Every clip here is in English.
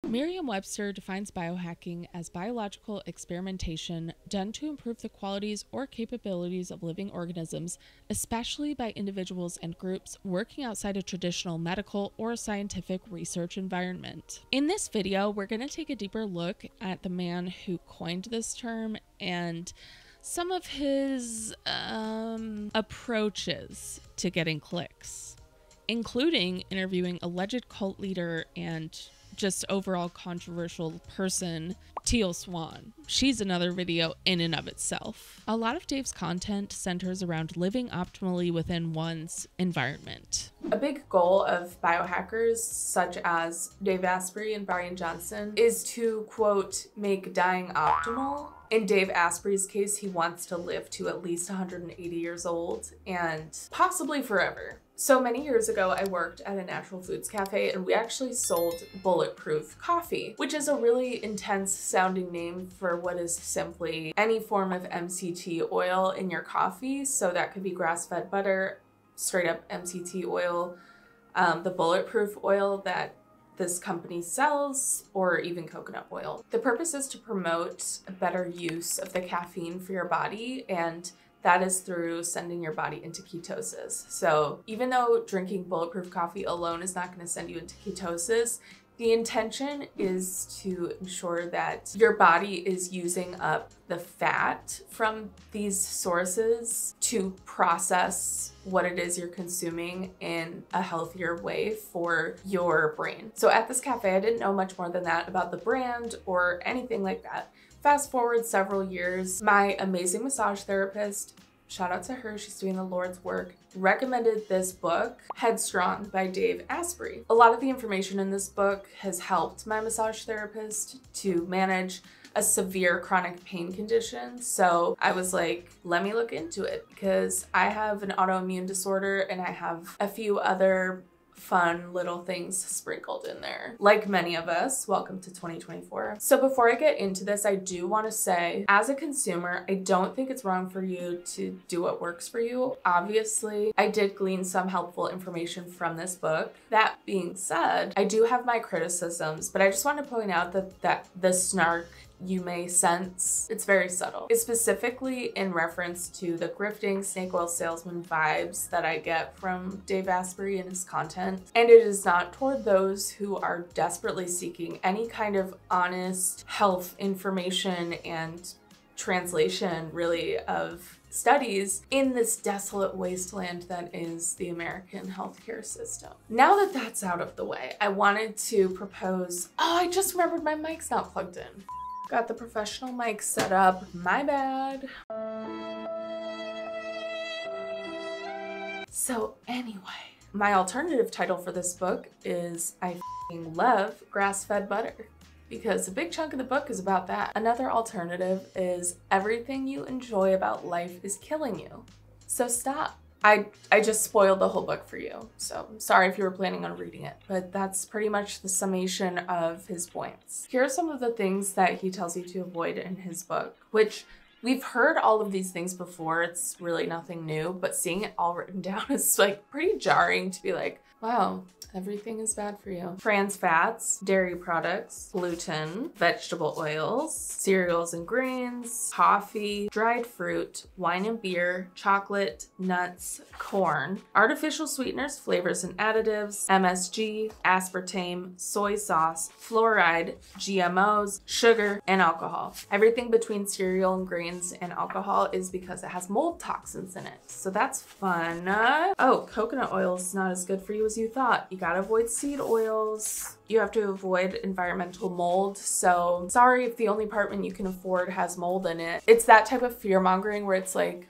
Merriam-Webster defines biohacking as biological experimentation done to improve the qualities or capabilities of living organisms, especially by individuals and groups working outside a traditional medical or scientific research environment. In this video, we're going to take a deeper look at the man who coined this term and some of his approaches to getting clicks, including interviewing alleged cult leader and just overall controversial person, Teal Swan. She's another video in and of itself. A lot of Dave's content centers around living optimally within one's environment. A big goal of biohackers such as Dave Asprey and Brian Johnson is to, quote, make dying optimal. In Dave Asprey's case, he wants to live to at least 180 years old and possibly forever. So many years ago, I worked at a natural foods cafe and we actually sold bulletproof coffee, which is a really intense sounding name for what is simply any form of MCT oil in your coffee. So that could be grass-fed butter, straight up MCT oil, the bulletproof oil that this company sells, or even coconut oil. The purpose is to promote a better use of the caffeine for your body, and that is through sending your body into ketosis. So even though drinking bulletproof coffee alone is not going to send you into ketosis, the intention is to ensure that your body is using up the fat from these sources to process what it is you're consuming in a healthier way for your brain. So at this cafe, I didn't know much more than that about the brand or anything like that. Fast forward several years, my amazing massage therapist, shout out to her, she's doing the Lord's work, recommended this book, Headstrong by Dave Asprey. A lot of the information in this book has helped my massage therapist to manage a severe chronic pain condition. So I was like, let me look into it because I have an autoimmune disorder and I have a few other fun little things sprinkled in there. Like many of us, welcome to 2024. So before I get into this, I do want to say, as a consumer, I don't think it's wrong for you to do what works for you. Obviously, I did glean some helpful information from this book. That being said, I do have my criticisms, but I just want to point out that the snark you may sense, it's very subtle. It's specifically in reference to the grifting snake oil salesman vibes that I get from Dave Asprey and his content. And it is not toward those who are desperately seeking any kind of honest health information and translation, really, of studies in this desolate wasteland that is the American healthcare system. Now that that's out of the way, I wanted to propose, oh, I just remembered my mic's not plugged in. Got the professional mic set up, my bad. So anyway, my alternative title for this book is I f***ing love grass-fed butter, because a big chunk of the book is about that. Another alternative is everything you enjoy about life is killing you, so stop. I just spoiled the whole book for you, so I'm sorry if you were planning on reading it, but that's pretty much the summation of his points. Here are some of the things that he tells you to avoid in his book, which we've heard all of these things before. It's really nothing new, but seeing it all written down is like pretty jarring to be like, wow, everything is bad for you. Trans fats, dairy products, gluten, vegetable oils, cereals and grains, coffee, dried fruit, wine and beer, chocolate, nuts, corn, artificial sweeteners, flavors and additives, MSG, aspartame, soy sauce, fluoride, GMOs, sugar, and alcohol. Everything between cereal and grains and alcohol is because it has mold toxins in it. So that's fun. Oh, coconut oil is not as good for you as you thought. You gotta avoid seed oils. You have to avoid environmental mold. So sorry if the only apartment you can afford has mold in it. It's that type of fear mongering where it's like,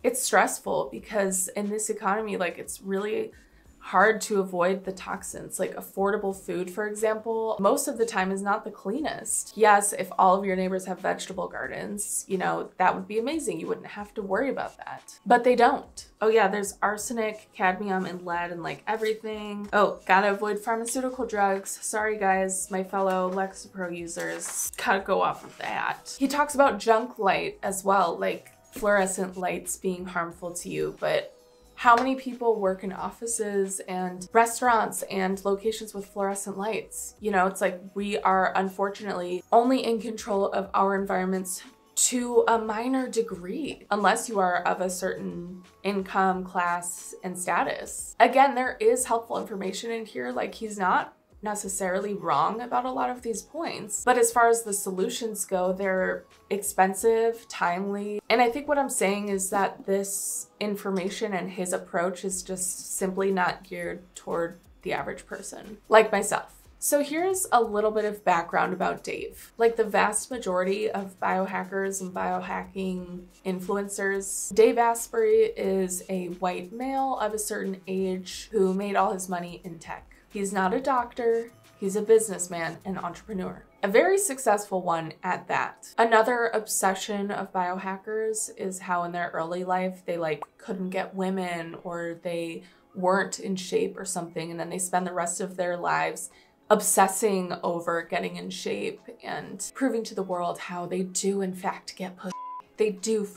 it's stressful because in this economy, like it's really hard to avoid the toxins. Like affordable food, for example, most of the time is not the cleanest. Yes, if all of your neighbors have vegetable gardens, you know, that would be amazing. You wouldn't have to worry about that, but they don't. Oh yeah, there's arsenic, cadmium, and lead and like everything. Oh, gotta avoid pharmaceutical drugs. Sorry guys, my fellow Lexapro users, gotta go off of that. He talks about junk light as well, like fluorescent lights being harmful to you, but How many people work in offices and restaurants and locations with fluorescent lights? You know, it's like we are unfortunately only in control of our environments to a minor degree, unless you are of a certain income, class, and status. Again, there is helpful information in here. Like, he's not necessarily wrong about a lot of these points, but as far as the solutions go, they're expensive, timely, and I think what I'm saying is that this information and his approach is just simply not geared toward the average person, like myself. So here's a little bit of background about Dave. Like the vast majority of biohackers and biohacking influencers, Dave Asprey is a white male of a certain age who made all his money in tech. He's not a doctor, he's a businessman and entrepreneur. A very successful one at that. Another obsession of biohackers is how in their early life they like couldn't get women or they weren't in shape or something, and then they spend the rest of their lives obsessing over getting in shape and proving to the world how they do in fact get pussy. They do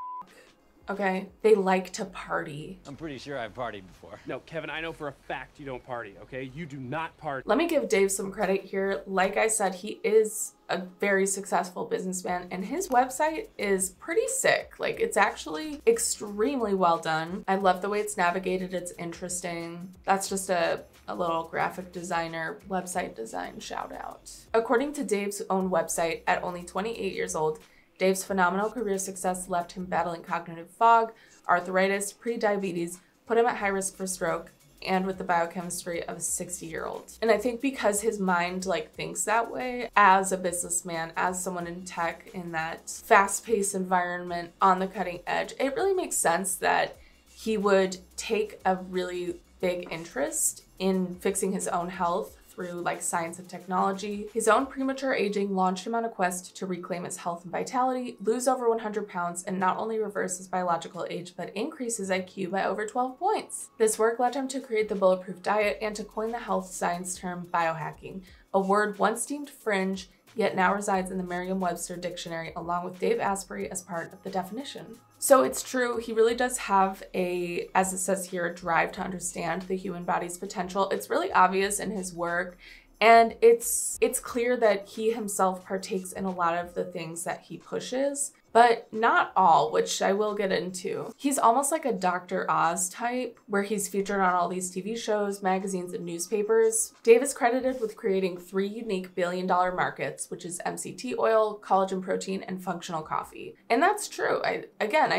okay? They like to party. I'm pretty sure I've partied before. No, Kevin, I know for a fact you don't party, okay? You do not party. Let me give Dave some credit here. Like I said, he is a very successful businessman and his website is pretty sick. Like, it's actually extremely well done. I love the way it's navigated. It's interesting. That's just a little graphic designer website design shout out. According to Dave's own website, at only 28 years old, Dave's phenomenal career success left him battling cognitive fog, arthritis, pre-diabetes, put him at high risk for stroke, and with the biochemistry of a 60-year-old. And I think because his mind like thinks that way as a businessman, as someone in tech, in that fast-paced environment on the cutting edge, it really makes sense that he would take a really big interest in fixing his own health through like science and technology. His own premature aging launched him on a quest to reclaim his health and vitality, lose over 100 pounds, and not only reverse his biological age, but increase his IQ by over 12 points. This work led him to create the bulletproof diet and to coin the health science term biohacking, a word once deemed fringe, yet now resides in the Merriam-Webster dictionary along with Dave Asprey as part of the definition. So it's true, he really does have a, as it says here, a drive to understand the human body's potential. It's really obvious in his work, and it's clear that he himself partakes in a lot of the things that he pushes, but not all, which I will get into. He's almost like a Dr. Oz type, where he's featured on all these TV shows, magazines, and newspapers. Dave is credited with creating 3 unique billion-dollar markets, which is MCT oil, collagen protein, and functional coffee. And that's true. I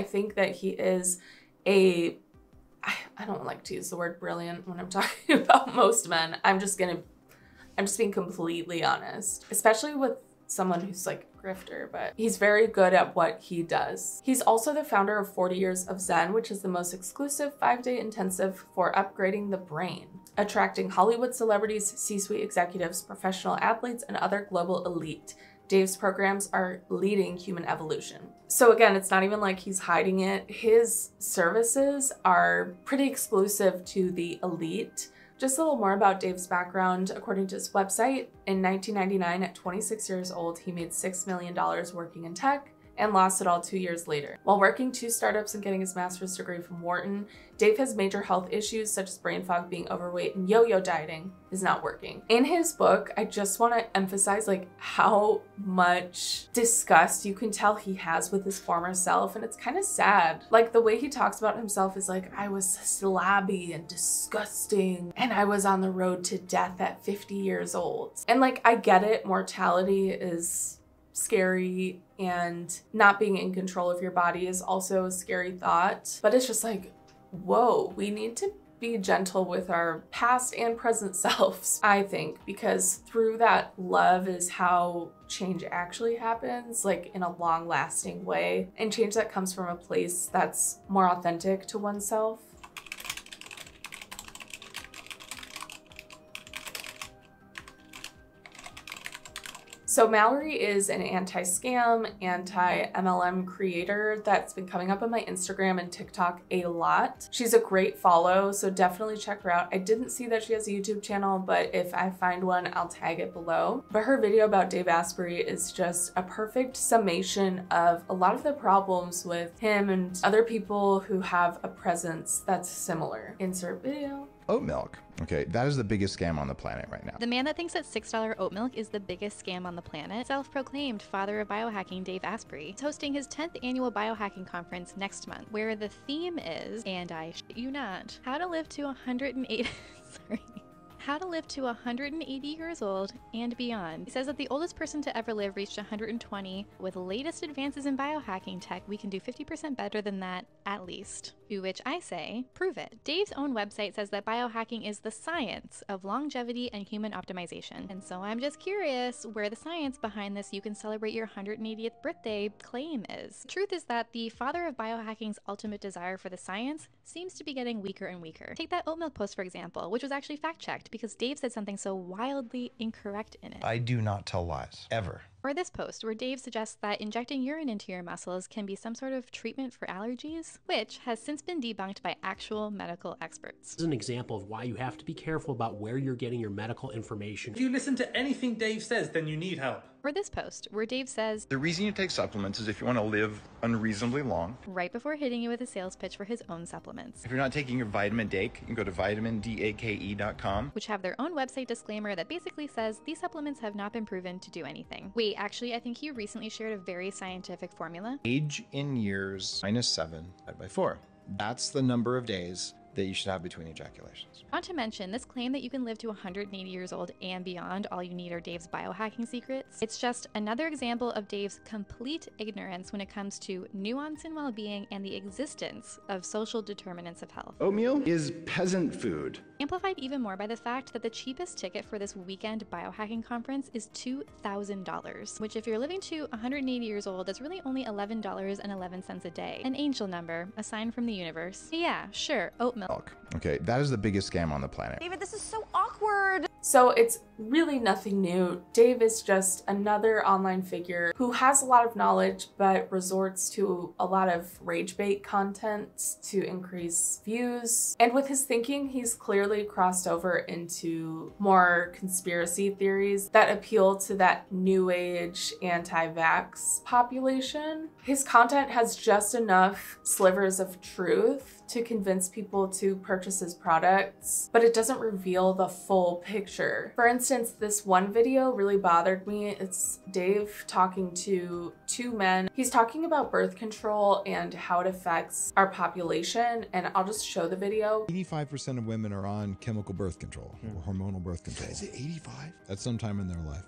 think that he is I don't like to use the word brilliant when I'm talking about most men. I'm just being completely honest, especially with someone who's like grifter, but he's very good at what he does. He's also the founder of 40 Years of Zen, which is the most exclusive 5-day intensive for upgrading the brain, attracting Hollywood celebrities, C-suite executives, professional athletes, and other global elite. Dave's programs are leading human evolution. So again, it's not even like he's hiding it. His services are pretty exclusive to the elite. Just a little more about Dave's background. According to his website, in 1999, at 26 years old, he made $6 million working in tech and lost it all 2 years later. While working 2 startups and getting his master's degree from Wharton, Dave has major health issues such as brain fog, being overweight, and yo-yo dieting is not working. In his book, I just want to emphasize like how much disgust you can tell he has with his former self, and it's kind of sad. Like the way he talks about himself is like, I was slabby and disgusting, and I was on the road to death at 50 years old. And like, I get it, mortality is scary, and not being in control of your body is also a scary thought, but it's just like, whoa, we need to be gentle with our past and present selves, I think, because through that love is how change actually happens, like in a long-lasting way, and change that comes from a place that's more authentic to oneself. So Mallory is an anti-scam, anti-MLM creator that's been coming up on my Instagram and TikTok a lot. She's a great follow, so definitely check her out. I didn't see that she has a YouTube channel, but if I find one, I'll tag it below. But her video about Dave Asprey is just a perfect summation of a lot of the problems with him and other people who have a presence that's similar. Insert video. Oat milk. Okay, that is the biggest scam on the planet right now. The man that thinks that $6 oat milk is the biggest scam on the planet, self-proclaimed father of biohacking Dave Asprey, is hosting his 10th annual biohacking conference next month, where the theme is, and I shit you not, how to live to 180 years old and beyond. He says that the oldest person to ever live reached 120. With latest advances in biohacking tech, we can do 50% better than that, at least. To which I say, prove it. Dave's own website says that biohacking is the science of longevity and human optimization. And so I'm just curious where the science behind this you can celebrate your 180th birthday claim is. Truth is that the father of biohacking's ultimate desire for the science seems to be getting weaker and weaker. Take that oat milk post, for example, which was actually fact-checked because Dave said something so wildly incorrect in it. I do not tell lies, ever. Or this post, where Dave suggests that injecting urine into your muscles can be some sort of treatment for allergies, which has since been debunked by actual medical experts. This is an example of why you have to be careful about where you're getting your medical information. If you listen to anything Dave says, then you need help. Or this post, where Dave says, The reason you take supplements is if you want to live unreasonably long. right before hitting you with a sales pitch for his own supplements, If you're not taking your vitamin DAKE, you can go to vitamindake.com. which have their own website disclaimer that basically says these supplements have not been proven to do anything. Wait, actually, I think he recently shared a very scientific formula. Age in years minus 7 divided by 4. That's the number of days that you should have between ejaculations. Not to mention, this claim that you can live to 180 years old and beyond, all you need are Dave's biohacking secrets. It's just another example of Dave's complete ignorance when it comes to nuance in well-being and the existence of social determinants of health. Oatmeal is peasant food. Amplified even more by the fact that the cheapest ticket for this weekend biohacking conference is $2,000, which if you're living to 180 years old, that's really only $11.11 a day. An angel number, a sign from the universe. Yeah, sure, oat milk. Okay, that is the biggest scam on the planet. David, this is so awkward. So it's really nothing new. Dave is just another online figure who has a lot of knowledge but resorts to a lot of rage bait content to increase views. And with his thinking, he's clearly crossed over into more conspiracy theories that appeal to that new age anti-vax population. His content has just enough slivers of truth to convince people to purchase his products, but it doesn't reveal the full picture. For instance, this one video really bothered me. It's Dave talking to two men. He's talking about birth control and how it affects our population, and I'll just show the video. 85% of women are on chemical birth control or hormonal birth control. Is it 85? At some time in their life.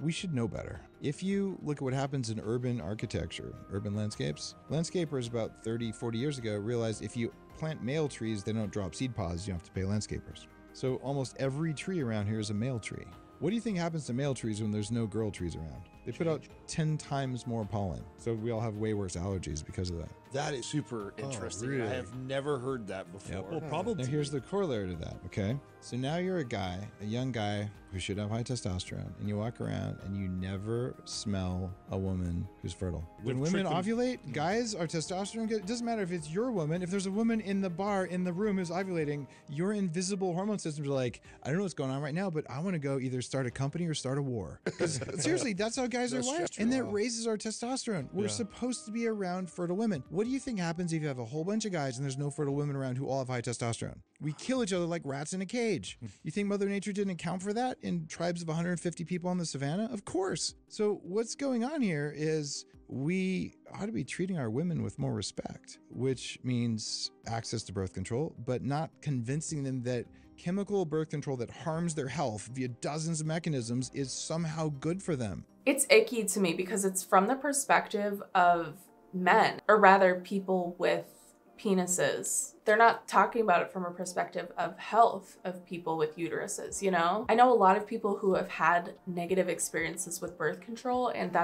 We should know better. If you look at what happens in urban architecture, urban landscapes, landscapers about 30, 40 years ago realized if you plant male trees, they don't drop seed pods, you don't have to pay landscapers. So almost every tree around here is a male tree. What do you think happens to male trees when there's no girl trees around? They put out 10 times more pollen. So we all have way worse allergies because of that. That is super interesting. really? I have never heard that before. Yep. Well, probably. Now here's the corollary to that, okay? So now you're a guy, a young guy who should have high testosterone, and you walk around and you never smell a woman who's fertile. When women ovulate, guys, our testosterone, it doesn't matter if it's your woman. If there's a woman in the bar, in the room who's ovulating, your invisible hormone systems are like, I don't know what's going on right now, but I want to go either start a company or start a war. Seriously, that's how guys are wired. And that raises our testosterone. We're supposed to be around fertile women. What do you think happens if you have a whole bunch of guys and there's no fertile women around who all have high testosterone? We kill each other like rats in a cage. You think Mother Nature didn't account for that in tribes of 150 people on the savannah? Of course. So what's going on here is we ought to be treating our women with more respect, which means access to birth control, but not convincing them that chemical birth control that harms their health via dozens of mechanisms is somehow good for them. It's icky to me because it's from the perspective of men, or rather people with penises. They're not talking about it from a perspective of health of people with uteruses, you know? I know a lot of people who have had negative experiences with birth control, and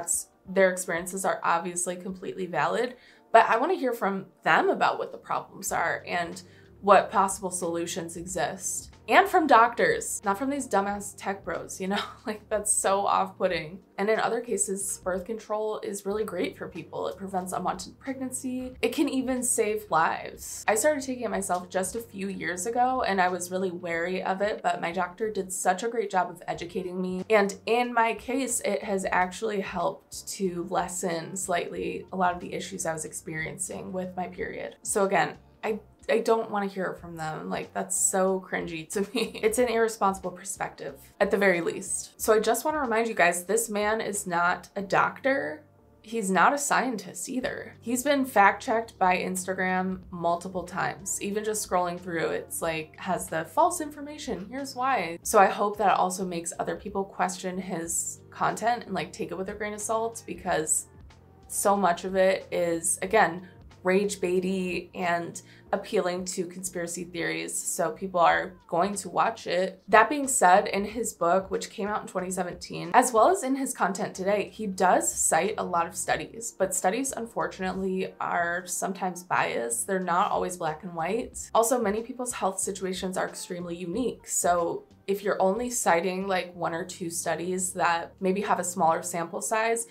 their experiences are obviously completely valid, but I want to hear from them about what the problems are and what possible solutions exist. And from doctors, not from these dumbass tech bros, you know? Like, that's so off-putting. And in other cases, birth control is really great for people. It prevents unwanted pregnancy. It can even save lives. I started taking it myself just a few years ago, and I was really wary of it, but my doctor did such a great job of educating me. And in my case, it has actually helped to lessen slightly a lot of the issues I was experiencing with my period. So again, I don't want to hear it from them. Like, that's so cringy to me. It's an irresponsible perspective, at the very least. So I just want to remind you guys, this man is not a doctor. He's not a scientist either. He's been fact-checked by Instagram multiple times. Even just scrolling through, it's like, has the false information, here's why. So I hope that also makes other people question his content and like take it with a grain of salt, because so much of it is, again, rage baity and appealing to conspiracy theories, so people are going to watch it. That being said, in his book, which came out in 2017, as well as in his content today, he does cite a lot of studies, but studies unfortunately are sometimes biased. They're not always black and white. Also, many people's health situations are extremely unique, so if you're only citing like 1 or 2 studies that maybe have a smaller sample size,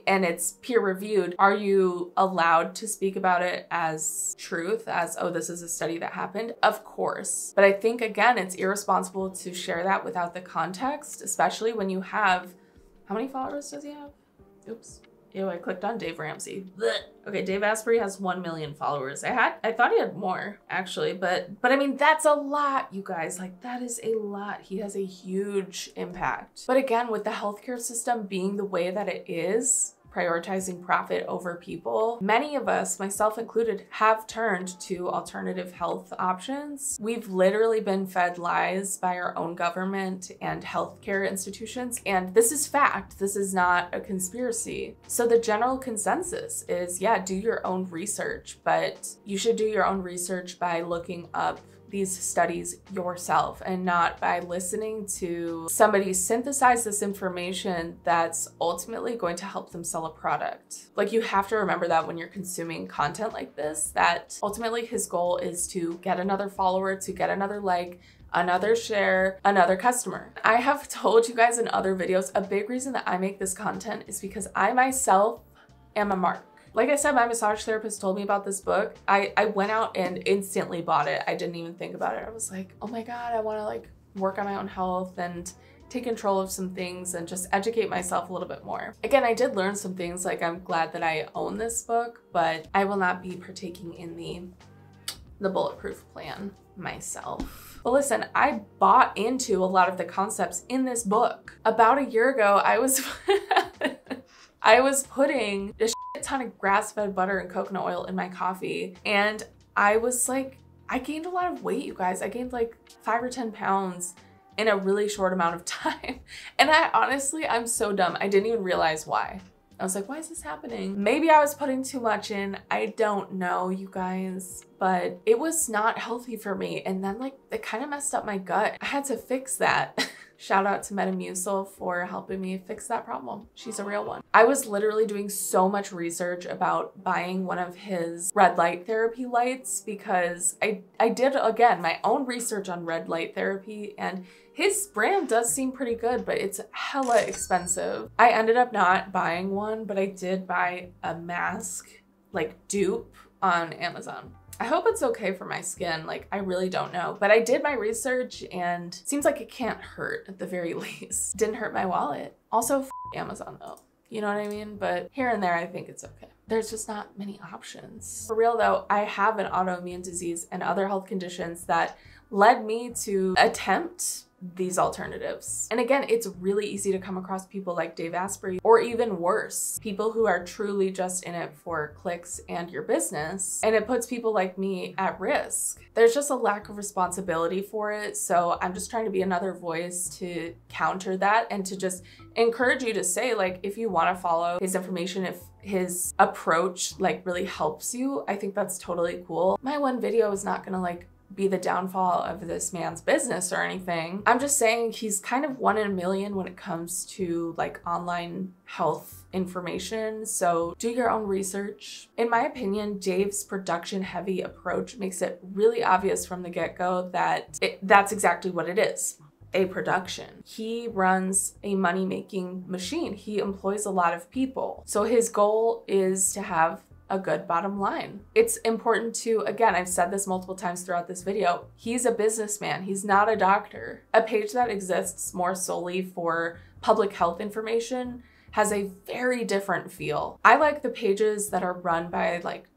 and it's peer reviewed, are you allowed to speak about it as truth, as, oh, this is a study that happened? Of course. But I think, again, it's irresponsible to share that without the context, especially when you have, how many followers does he have? Oops. Ew, I clicked on Dave Ramsey. Blech. Okay, Dave Asprey has 1 million followers. I thought he had more, actually, but I mean, that's a lot, you guys. Like, that is a lot. He has a huge impact. But again, with the healthcare system being the way that it is, prioritizing profit over people, many of us, myself included, have turned to alternative health options. We've literally been fed lies by our own government and healthcare institutions, and this is fact. This is not a conspiracy. So the general consensus is, yeah, do your own research, but you should do your own research by looking up these studies yourself and not by listening to somebody synthesize this information that's ultimately going to help them sell a product. Like, you have to remember that when you're consuming content like this, that ultimately his goal is to get another follower, to get another like, another share, another customer. I have told you guys in other videos, a big reason that I make this content is because I myself am a mark. Like I said, my massage therapist told me about this book. I went out and instantly bought it. I didn't even think about it. I was like, oh my God, I want to like work on my own health and take control of some things and just educate myself a little bit more. Again, I did learn some things. Like, I'm glad that I own this book, but I will not be partaking in the bulletproof plan myself. But listen, I bought into a lot of the concepts in this book. About a year ago, I was I was putting a ton of grass-fed butter and coconut oil in my coffee, and I was like, I gained a lot of weight, you guys. I gained like 5 or 10 pounds in a really short amount of time. And I'm so dumb. I didn't even realize why. I was like, why is this happening? Maybe I was putting too much in. I don't know, you guys, but it was not healthy for me. And then like, it kind of messed up my gut. I had to fix that. Shout out to Metamucil for helping me fix that problem. She's a real one. I was literally doing so much research about buying one of his red light therapy lights because I did, again, my own research on red light therapy, and his brand does seem pretty good, but it's hella expensive. I ended up not buying one, but I did buy a mask, like dupe, on Amazon. I hope it's okay for my skin. Like, I really don't know, but I did my research and seems like it can't hurt at the very least. Didn't hurt my wallet. Also, Amazon though. You know what I mean? But here and there, I think it's okay. There's just not many options. For real though, I have an autoimmune disease and other health conditions that led me to attempt these alternatives. And again, it's really easy to come across people like Dave Asprey, or even worse, people who are truly just in it for clicks and your business. And it puts people like me at risk. There's just a lack of responsibility for it. So I'm just trying to be another voice to counter that and to just encourage you to say, like, if you want to follow his information, if his approach like really helps you, I think that's totally cool. My one video is not gonna like be the downfall of this man's business or anything. I'm just saying he's kind of 1 in a million when it comes to like online health information. So do your own research. In my opinion, Dave's production heavy approach makes it really obvious from the get-go that that's exactly what it is. A production. He runs a money-making machine. He employs a lot of people. So his goal is to have a good bottom line. It's important to, again, I've said this multiple times throughout this video, he's a businessman. He's not a doctor. A page that exists more solely for public health information has a very different feel. I like the pages that are run by like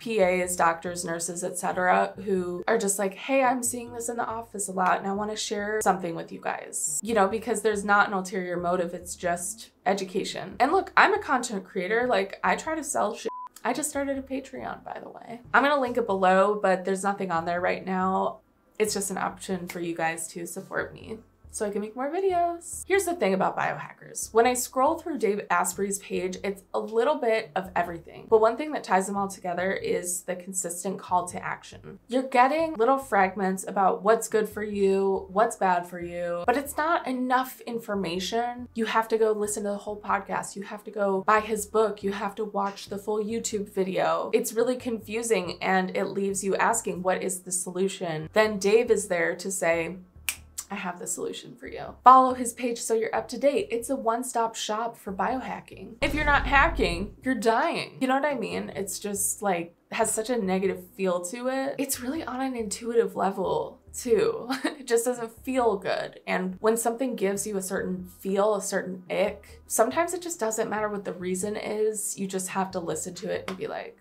PAs, doctors, nurses, etc., who are just like, hey, I'm seeing this in the office a lot and I want to share something with you guys, you know, because there's not an ulterior motive. It's just education. And look, I'm a content creator. Like, I try to sell shit. I just started a Patreon, by the way. I'm gonna link it below, but there's nothing on there right now. It's just an option for you guys to support me so I can make more videos. Here's the thing about biohackers. When I scroll through Dave Asprey's page, it's a little bit of everything. But one thing that ties them all together is the consistent call to action. You're getting little fragments about what's good for you, what's bad for you, but it's not enough information. You have to go listen to the whole podcast. You have to go buy his book. You have to watch the full YouTube video. It's really confusing and it leaves you asking, what is the solution? Then Dave is there to say, I have the solution for you. Follow his page so you're up to date. It's a one-stop shop for biohacking. If you're not hacking, you're dying. You know what I mean? It's just like, has such a negative feel to it. It's really on an intuitive level too. It just doesn't feel good. And when something gives you a certain feel, a certain ick, sometimes it just doesn't matter what the reason is. You just have to listen to it and be like,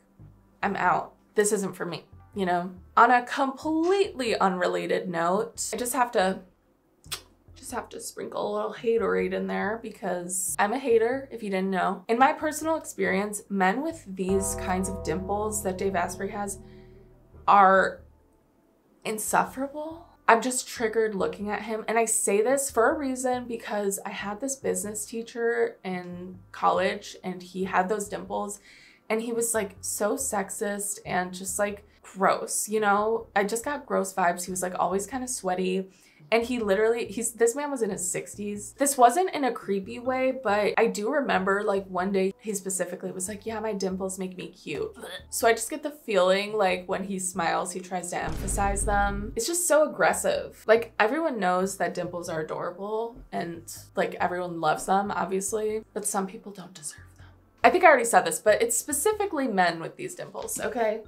I'm out. This isn't for me, you know? On a completely unrelated note, I just have to sprinkle a little haterade in there because I'm a hater, if you didn't know. In my personal experience, men with these kinds of dimples that Dave Asprey has are insufferable. I'm just triggered looking at him. And I say this for a reason because I had this business teacher in college and he had those dimples and he was like so sexist and just like gross, you know? I just got gross vibes. He was like always kind of sweaty. And he literally, this man was in his 60s. This wasn't in a creepy way, but I do remember like one day he specifically was like, yeah, my dimples make me cute. So I just get the feeling like when he smiles, he tries to emphasize them. It's just so aggressive. Like everyone knows that dimples are adorable and like everyone loves them, obviously, but some people don't deserve them. I think I already said this, but it's specifically men with these dimples, okay?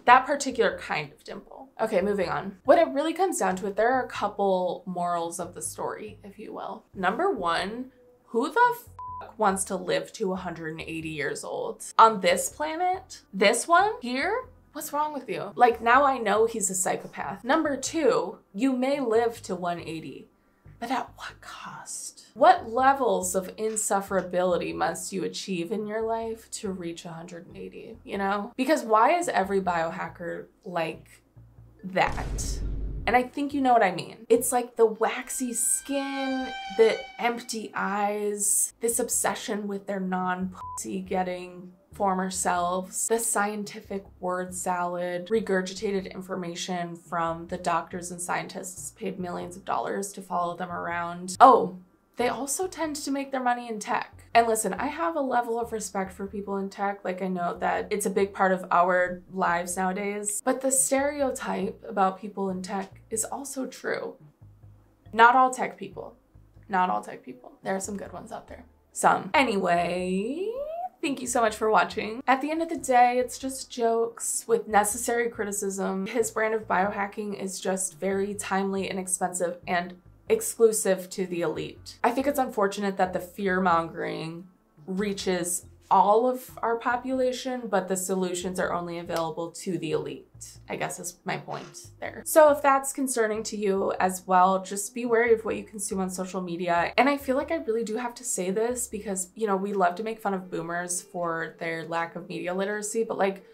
That particular kind of dimple. Okay, moving on. When it really comes down to it, there are a couple morals of the story, if you will. Number one, who the f wants to live to 180 years old? On this planet? This one here? What's wrong with you? Like, now I know he's a psychopath. Number two, you may live to 180, but at what cost? What levels of insufferability must you achieve in your life to reach 180, you know? Because why is every biohacker like that? And I think you know what I mean. It's like the waxy skin, the empty eyes, this obsession with their non-pussy getting former selves, the scientific word salad, regurgitated information from the doctors and scientists paid millions of dollars to follow them around. Oh, they also tend to make their money in tech. And listen, I have a level of respect for people in tech. Like I know that it's a big part of our lives nowadays, but the stereotype about people in tech is also true. Not all tech people. Not all tech people. There are some good ones out there. Some. Anyway, thank you so much for watching. At the end of the day, it's just jokes with necessary criticism. His brand of biohacking is just very timely, inexpensive, and exclusive to the elite. I think it's unfortunate that the fear-mongering reaches all of our population, but the solutions are only available to the elite, I guess is my point there. So if that's concerning to you as well, just be wary of what you consume on social media. And I feel like I really do have to say this because, you know, we love to make fun of boomers for their lack of media literacy, but like,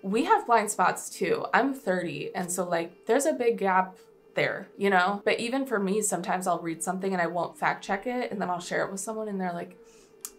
we have blind spots too. I'm 30, and so like, there's a big gap there, you know? But even for me, sometimes I'll read something and I won't fact check it, and then I'll share it with someone and they're like,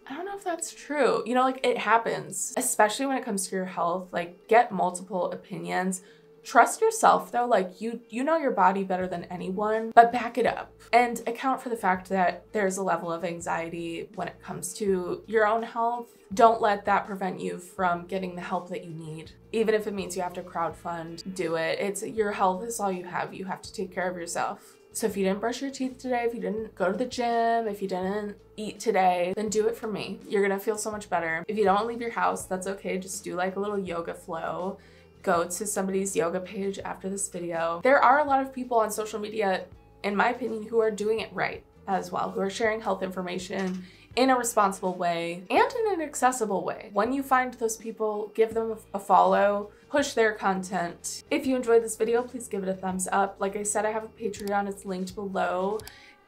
I don't know if that's true. You know, like it happens, especially when it comes to your health. Like get multiple opinions. Trust yourself though, like you know your body better than anyone, but back it up and account for the fact that there's a level of anxiety when it comes to your own health. Don't let that prevent you from getting the help that you need. Even if it means you have to crowdfund, do it. It's your health is all you have. You have to take care of yourself. So if you didn't brush your teeth today, if you didn't go to the gym, if you didn't eat today, then do it for me. You're gonna feel so much better. If you don't leave your house, that's okay. Just do like a little yoga flow. Go to somebody's yoga page after this video. There are a lot of people on social media, in my opinion, who are doing it right as well, who are sharing health information in a responsible way and in an accessible way. When you find those people, give them a follow, push their content. If you enjoyed this video, please give it a thumbs up. Like I said, I have a Patreon, it's linked below.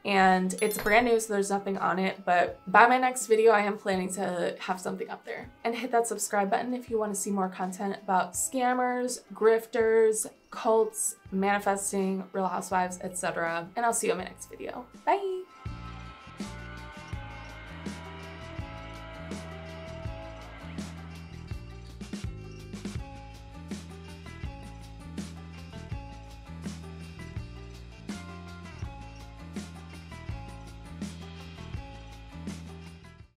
And it's brand new, so there's nothing on it, but by my next video, I am planning to have something up there. And hit that subscribe button if you want to see more content about scammers, grifters, cults, manifesting, Real Housewives, etc. And I'll see you in my next video. Bye!